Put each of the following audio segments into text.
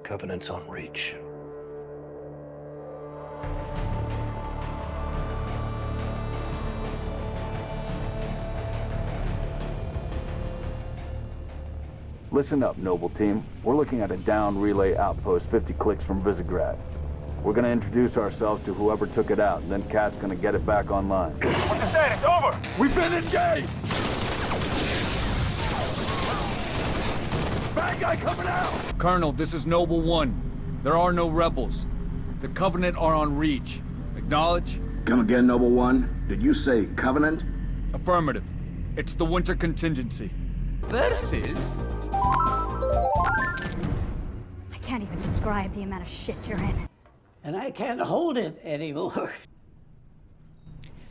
Covenant's on Reach. Listen up, Noble Team. We're looking at a down relay outpost 50 clicks from Visegrad. We're gonna introduce ourselves to whoever took it out, and then Kat's gonna get it back online. What's the status? Over! We've been engaged! Bad guy coming out! Colonel, this is Noble 1. There are no rebels. The Covenant are on Reach. Acknowledge? Come again, Noble One. Did you say Covenant? Affirmative. It's the winter contingency. Versus? I can't even describe the amount of shit you're in. And I can't hold it anymore.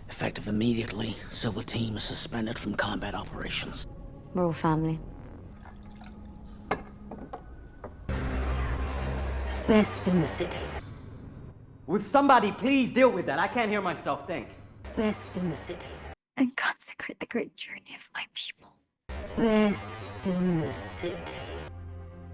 Effective immediately, Silver Team is suspended from combat operations. We're all family. Best in the city. Would somebody please deal with that? I can't hear myself think. Best in the city. And consecrate the great journey of my people. Best in the city.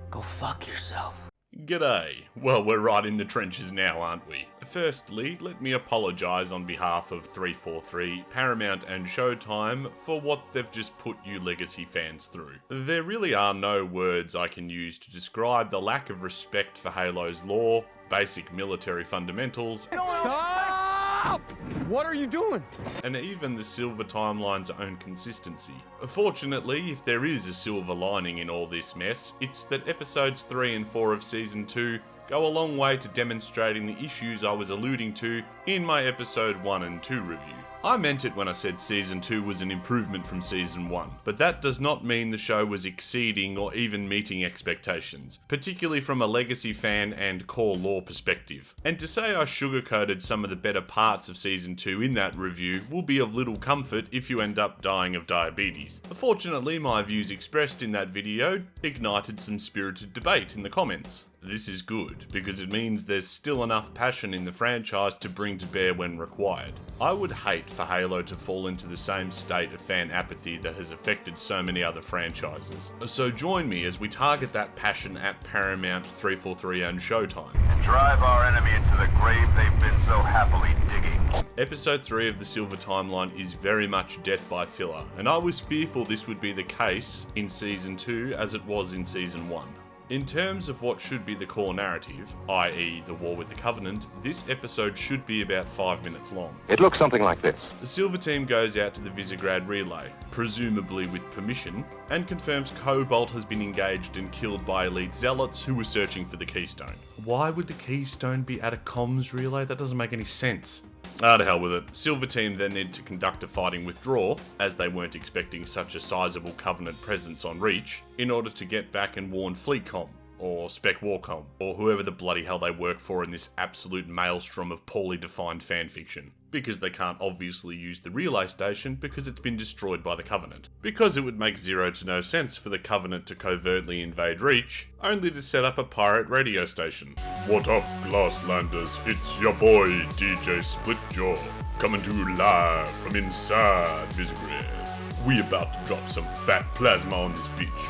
Go fuck yourself. G'day. Well, we're right in the trenches now, aren't we? Firstly, let me apologise on behalf of 343, Paramount and Showtime for what they've just put you Legacy fans through. There really are no words I can use to describe the lack of respect for Halo's lore, basic military fundamentals, Stop! What are you doing? and even the Silver Timeline's own consistency. Fortunately, if there is a silver lining in all this mess, it's that episodes 3 and 4 of Season 2 go a long way to demonstrating the issues I was alluding to in my episode 1 and 2 review. I meant it when I said Season 2 was an improvement from Season 1, but that does not mean the show was exceeding or even meeting expectations, particularly from a Legacy fan and core lore perspective. And to say I sugarcoated some of the better parts of Season 2 in that review will be of little comfort if you end up dying of diabetes. Fortunately, my views expressed in that video ignited some spirited debate in the comments. This is good, because it means there's still enough passion in the franchise to bring to bear when required. I would hate for Halo to fall into the same state of fan apathy that has affected so many other franchises. So join me as we target that passion at Paramount, 343 and Showtime. And drive our enemy into the grave they've been so happily digging. Episode 3 of the Silver Timeline is very much death by filler, and I was fearful this would be the case in Season 2 as it was in Season 1. In terms of what should be the core narrative, i.e. the war with the Covenant, this episode should be about 5 minutes long. It looks something like this. The Silver Team goes out to the Visegrad relay, presumably with permission, and confirms Cobalt has been engaged and killed by elite zealots who were searching for the Keystone. Why would the Keystone be at a comms relay? That doesn't make any sense. To hell with it. Silver Team then need to conduct a fighting withdrawal, as they weren't expecting such a sizable Covenant presence on Reach, in order to get back and warn Fleetcom, or Spec Warcom, or whoever the bloody hell they work for in this absolute maelstrom of poorly defined fanfiction. Because they can't obviously use the relay station because it's been destroyed by the Covenant. Because it would make zero to no sense for the Covenant to covertly invade Reach, only to set up a pirate radio station. What up, Glasslanders? It's your boy, DJ Splitjaw, coming to you live from inside Visegrad. We about to drop some fat plasma on this bitch.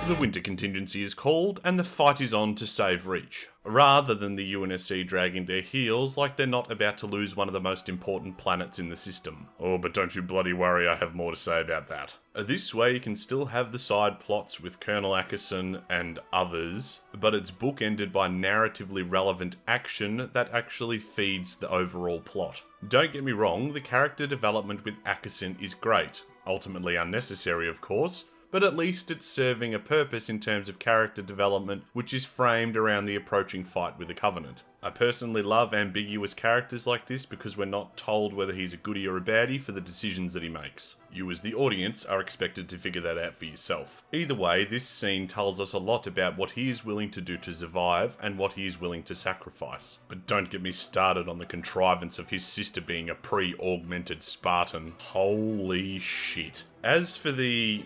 The winter contingency is called, and the fight is on to save Reach, rather than the UNSC dragging their heels like they're not about to lose one of the most important planets in the system. Oh, but don't you bloody worry, I have more to say about that. This way you can still have the side plots with Colonel Ackerson and others, but it's bookended by narratively relevant action that actually feeds the overall plot. Don't get me wrong, the character development with Ackerson is great, ultimately unnecessary of course, but at least it's serving a purpose in terms of character development which is framed around the approaching fight with the Covenant. I personally love ambiguous characters like this because we're not told whether he's a goodie or a baddie for the decisions that he makes. You as the audience are expected to figure that out for yourself. Either way, this scene tells us a lot about what he is willing to do to survive and what he is willing to sacrifice. But don't get me started on the contrivance of his sister being a pre-augmented Spartan. Holy shit. As for the...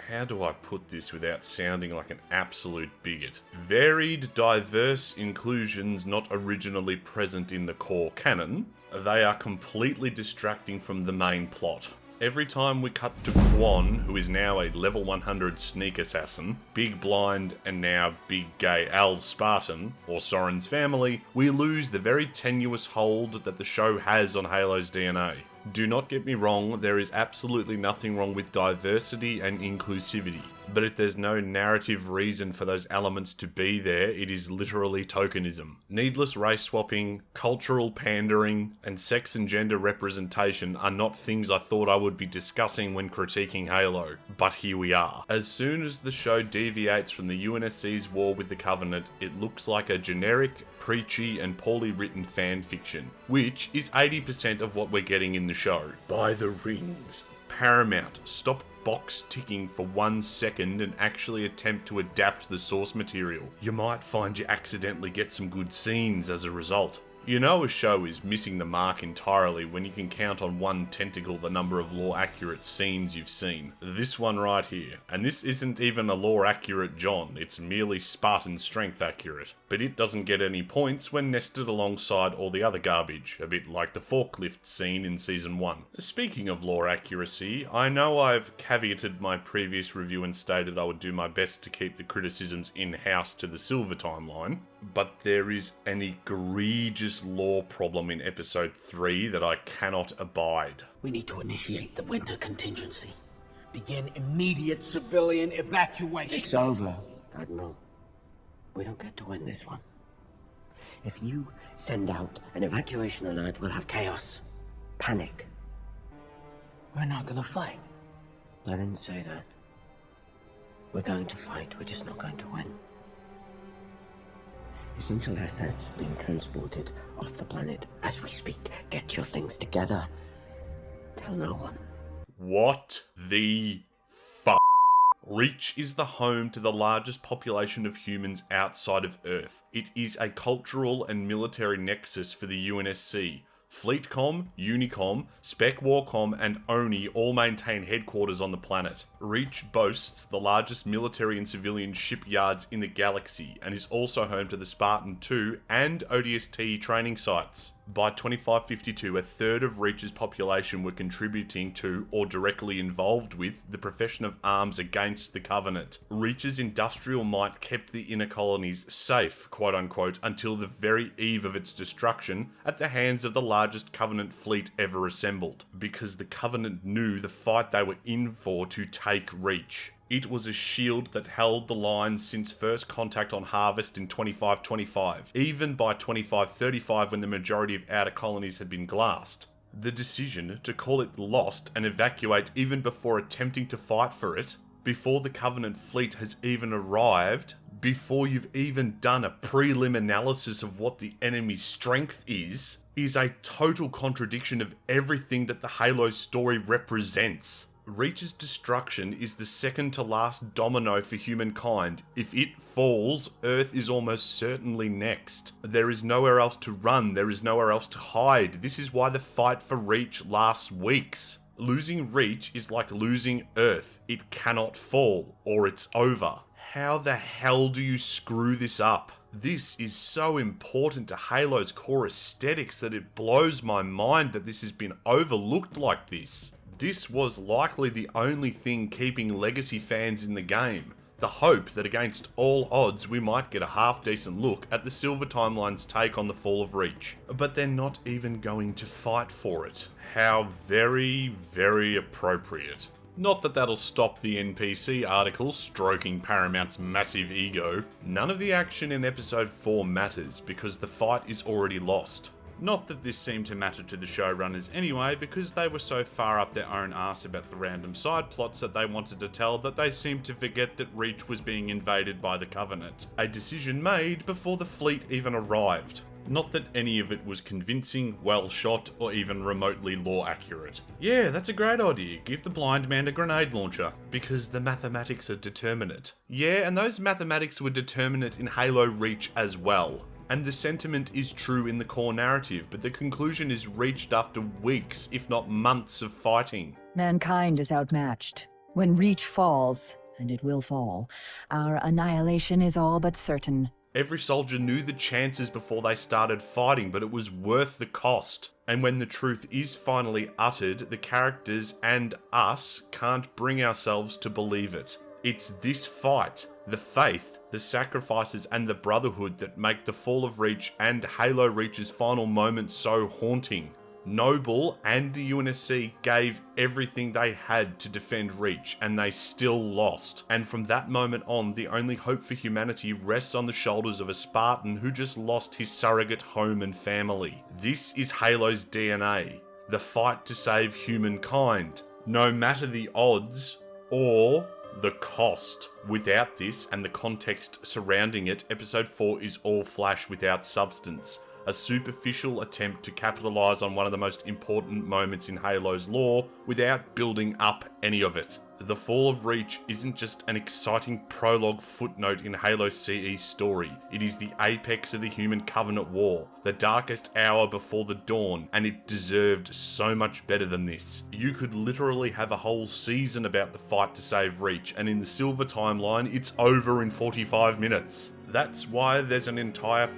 how do I put this without sounding like an absolute bigot? Varied, diverse inclusions not originally present in the core canon, they are completely distracting from the main plot. Every time we cut to Quan, who is now a level 100 sneak assassin, Big Blind and now Big Gay Al's Spartan, or Soren's family, we lose the very tenuous hold that the show has on Halo's DNA. Do not get me wrong, there is absolutely nothing wrong with diversity and inclusivity. But if there's no narrative reason for those elements to be there, it is literally tokenism. Needless race swapping, cultural pandering, and sex and gender representation are not things I thought I would be discussing when critiquing Halo, but here we are. As soon as the show deviates from the UNSC's war with the Covenant, it looks like a generic, preachy, and poorly written fan fiction, which is 80% of what we're getting in the show. By the rings. Paramount, stop box ticking for 1 second and actually attempt to adapt the source material. You might find you accidentally get some good scenes as a result. You know a show is missing the mark entirely when you can count on one tentacle the number of lore-accurate scenes you've seen. This one right here. And this isn't even a lore-accurate John, it's merely Spartan strength accurate. But it doesn't get any points when nested alongside all the other garbage, a bit like the forklift scene in Season 1. Speaking of lore accuracy, I know I've caveated my previous review and stated I would do my best to keep the criticisms in-house to the Silver timeline, but there is an egregious lore problem in Episode 3 that I cannot abide. We need to initiate the winter contingency. Begin immediate civilian evacuation. It's over, Admiral. We don't get to win this one. If you send out an evacuation alert, we'll have chaos. Panic. We're not gonna fight. I didn't say that. We're going to fight, we're just not going to win. Essential assets being transported off the planet as we speak. Get your things together. Tell no one. What the fuck? Reach is the home to the largest population of humans outside of Earth. It is a cultural and military nexus for the UNSC. FleetCom, Unicom, Spec Warcom, and ONI all maintain headquarters on the planet. Reach boasts the largest military and civilian shipyards in the galaxy, and is also home to the Spartan 2 and ODST training sites. By 2552, a third of Reach's population were contributing to, or directly involved with, the profession of arms against the Covenant. Reach's industrial might kept the inner colonies safe, quote-unquote, until the very eve of its destruction at the hands of the largest Covenant fleet ever assembled, because the Covenant knew the fight they were in for to take Reach. It was a shield that held the line since first contact on Harvest in 2525, even by 2535 when the majority of outer colonies had been glassed. The decision to call it lost and evacuate even before attempting to fight for it, before the Covenant fleet has even arrived, before you've even done a prelim analysis of what the enemy's strength is a total contradiction of everything that the Halo story represents. Reach's destruction is the second to last domino for humankind. If it falls, Earth is almost certainly next. There is nowhere else to run, there is nowhere else to hide. This is why the fight for Reach lasts weeks. Losing Reach is like losing Earth. It cannot fall, or it's over. How the hell do you screw this up? This is so important to Halo's core aesthetics that it blows my mind that this has been overlooked like this. This was likely the only thing keeping legacy fans in the game. The hope that against all odds we might get a half-decent look at the Silver Timeline's take on the fall of Reach. But they're not even going to fight for it. How very, very appropriate. Not that that'll stop the NPC article stroking Paramount's massive ego. None of the action in Episode 4 matters because the fight is already lost. Not that this seemed to matter to the showrunners anyway, because they were so far up their own arse about the random side plots that they wanted to tell that they seemed to forget that Reach was being invaded by the Covenant. A decision made before the fleet even arrived. Not that any of it was convincing, well shot, or even remotely lore accurate. Yeah, that's a great idea, give the blind man a grenade launcher, because the mathematics are determinate. Yeah, and those mathematics were determinate in Halo Reach as well. And the sentiment is true in the core narrative, but the conclusion is reached after weeks, if not months of fighting. Mankind is outmatched. When Reach falls, and it will fall, our annihilation is all but certain. Every soldier knew the chances before they started fighting, but it was worth the cost. And when the truth is finally uttered, the characters and us can't bring ourselves to believe it. It's this fight, the faith, the sacrifices, and the brotherhood that make the fall of Reach and Halo Reach's final moment so haunting. Noble and the UNSC gave everything they had to defend Reach, and they still lost. And from that moment on, the only hope for humanity rests on the shoulders of a Spartan who just lost his surrogate home and family. This is Halo's DNA, the fight to save humankind, no matter the odds or the cost. Without this and the context surrounding it, Episode 4 is all flash without substance. A superficial attempt to capitalise on one of the most important moments in Halo's lore without building up any of it. The Fall of Reach isn't just an exciting prologue footnote in Halo CE's story. It is the apex of the Human Covenant War, the darkest hour before the dawn, and it deserved so much better than this. You could literally have a whole season about the fight to save Reach, and in the Silver timeline, it's over in 45 minutes. That's why there's an entire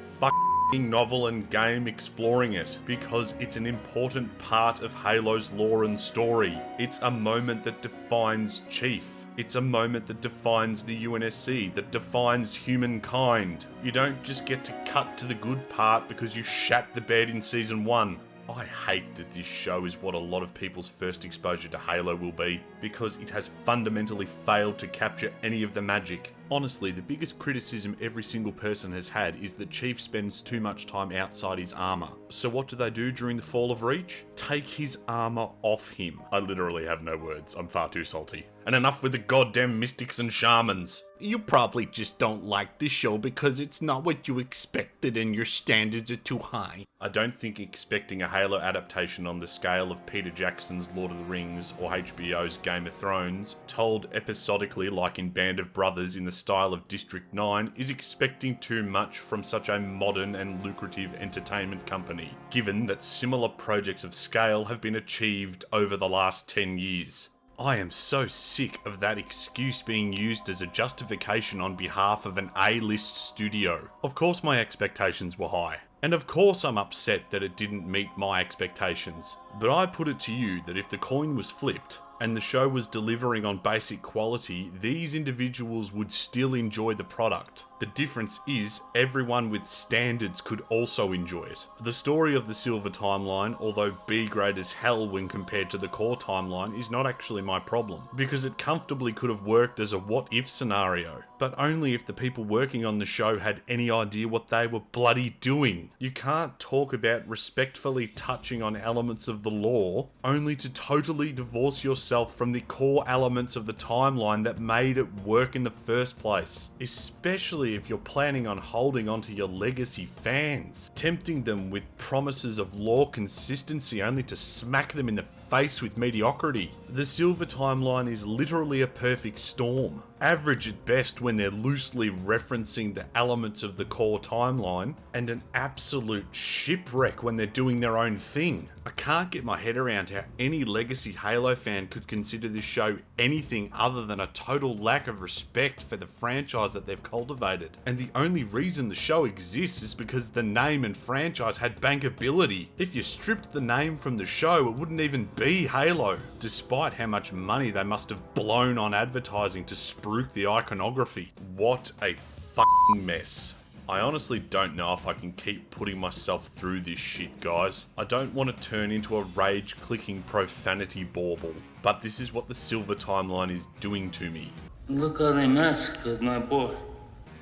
novel and game exploring it, because it's an important part of Halo's lore and story. It's a moment that defines Chief. It's a moment that defines the UNSC, that defines humankind. You don't just get to cut to the good part because you shat the bed in Season 1. I hate that this show is what a lot of people's first exposure to Halo will be, because it has fundamentally failed to capture any of the magic. Honestly, the biggest criticism every single person has had is that Chief spends too much time outside his armour. So what do they do during the Fall of Reach? Take his armour off him. I literally have no words, I'm far too salty. And enough with the goddamn mystics and shamans. You probably just don't like this show because it's not what you expected and your standards are too high. I don't think expecting a Halo adaptation on the scale of Peter Jackson's Lord of the Rings or HBO's Game of Thrones, told episodically like in Band of Brothers in the style of District 9, is expecting too much from such a modern and lucrative entertainment company, given that similar projects of scale have been achieved over the last 10 years. I am so sick of that excuse being used as a justification on behalf of an A-list studio. Of course my expectations were high, and of course I'm upset that it didn't meet my expectations. But I put it to you that if the coin was flipped, and the show was delivering on basic quality, these individuals would still enjoy the product. The difference is, everyone with standards could also enjoy it. The story of the Silver timeline, although B-grade as hell when compared to the core timeline, is not actually my problem, because it comfortably could have worked as a what-if scenario, but only if the people working on the show had any idea what they were bloody doing. You can't talk about respectfully touching on elements of the lore, only to totally divorce yourself from the core elements of the timeline that made it work in the first place, especially if you're planning on holding onto your legacy fans, tempting them with promises of lore consistency only to smack them in the face with mediocrity. The Silver timeline is literally a perfect storm. Average at best when they're loosely referencing the elements of the core timeline, and an absolute shipwreck when they're doing their own thing. I can't get my head around how any legacy Halo fan could consider this show anything other than a total lack of respect for the franchise that they've cultivated. And the only reason the show exists is because the name and franchise had bankability. If you stripped the name from the show, it wouldn't even be Halo, despite how much money they must have blown on advertising to spruik the iconography. What a fucking mess. I honestly don't know if I can keep putting myself through this shit, guys. I don't want to turn into a rage-clicking profanity bauble, but this is what the Silver timeline is doing to me. Look how they massacred my boy.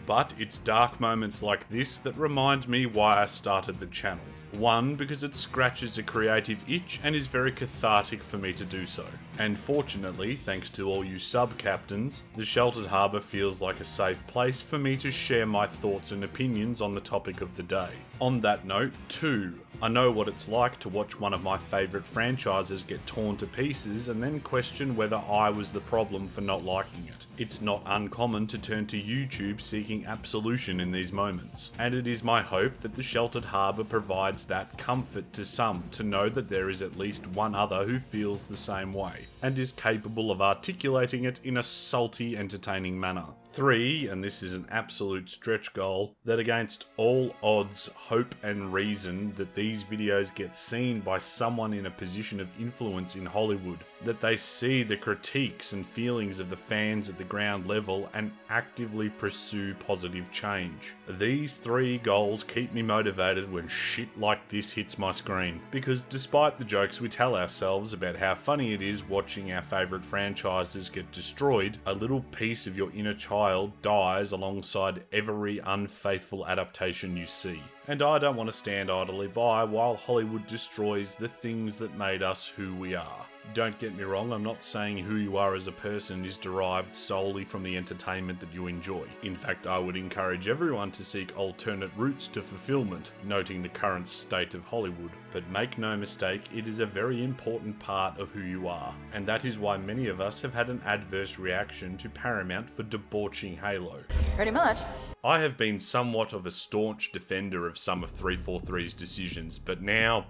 But it's dark moments like this that remind me why I started the channel. One, because it scratches a creative itch and is very cathartic for me to do so. And fortunately, thanks to all you sub-captains, the Sheltered Harbour feels like a safe place for me to share my thoughts and opinions on the topic of the day. On that note, two, I know what it's like to watch one of my favourite franchises get torn to pieces and then question whether I was the problem for not liking it. It's not uncommon to turn to YouTube seeking absolution in these moments, and it is my hope that the Sheltered Harbour provides that comfort to some to know that there is at least one other who feels the same way, and is capable of articulating it in a salty, entertaining manner. 3, and this is an absolute stretch goal, that against all odds, hope and reason that these videos get seen by someone in a position of influence in Hollywood, that they see the critiques and feelings of the fans at the ground level and actively pursue positive change. These 3 goals keep me motivated when shit like this hits my screen, because despite the jokes we tell ourselves about how funny it is watching our favourite franchises get destroyed, a little piece of your inner child dies alongside every unfaithful adaptation you see. And I don't want to stand idly by while Hollywood destroys the things that made us who we are. Don't get me wrong, I'm not saying who you are as a person is derived solely from the entertainment that you enjoy. In fact, I would encourage everyone to seek alternate routes to fulfillment, noting the current state of Hollywood. But make no mistake, it is a very important part of who you are, and that is why many of us have had an adverse reaction to Paramount for debauching Halo. Pretty much. I have been somewhat of a staunch defender of some of 343's decisions, but now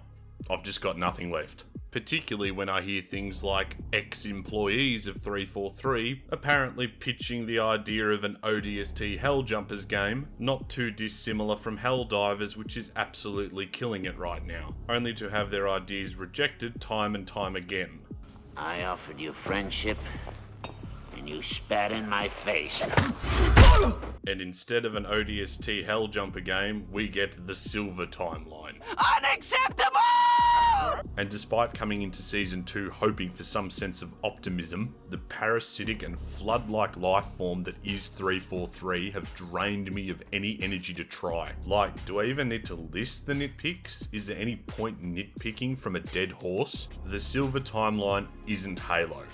I've just got nothing left. Particularly when I hear things like ex-employees of 343 apparently pitching the idea of an ODST Helljumpers game, not too dissimilar from Helldivers, which is absolutely killing it right now, only to have their ideas rejected time and time again. I offered you friendship, and you spat in my face. And instead of an ODST Helljumper game, we get the Silver Timeline. Unacceptable! And despite coming into Season 2 hoping for some sense of optimism, the parasitic and flood-like life form that is 343 have drained me of any energy to try. Like, do I even need to list the nitpicks? Is there any point nitpicking from a dead horse? The Silver Timeline isn't Halo,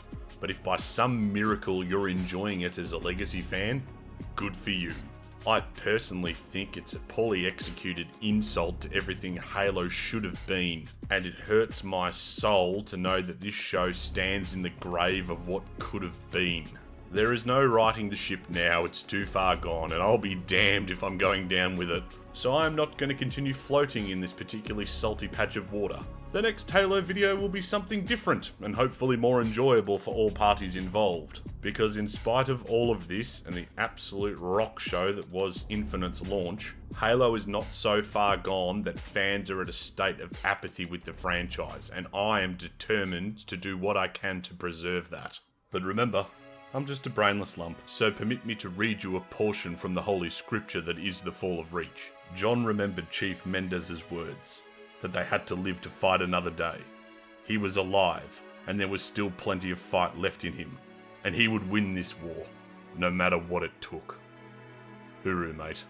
but if by some miracle you're enjoying it as a Legacy fan, good for you. I personally think it's a poorly executed insult to everything Halo should have been, and it hurts my soul to know that this show stands in the grave of what could have been. There is no righting the ship now, it's too far gone, and I'll be damned if I'm going down with it. So I'm not going to continue floating in this particularly salty patch of water. The next Halo video will be something different, and hopefully more enjoyable for all parties involved. Because in spite of all of this, and the absolute rock show that was Infinite's launch, Halo is not so far gone that fans are at a state of apathy with the franchise, and I am determined to do what I can to preserve that. But remember, I'm just a brainless lump, so permit me to read you a portion from the Holy Scripture that is the Fall of Reach. John remembered Chief Mendez's words, that they had to live to fight another day. He was alive, and there was still plenty of fight left in him, and he would win this war, no matter what it took. Hooroo, mate.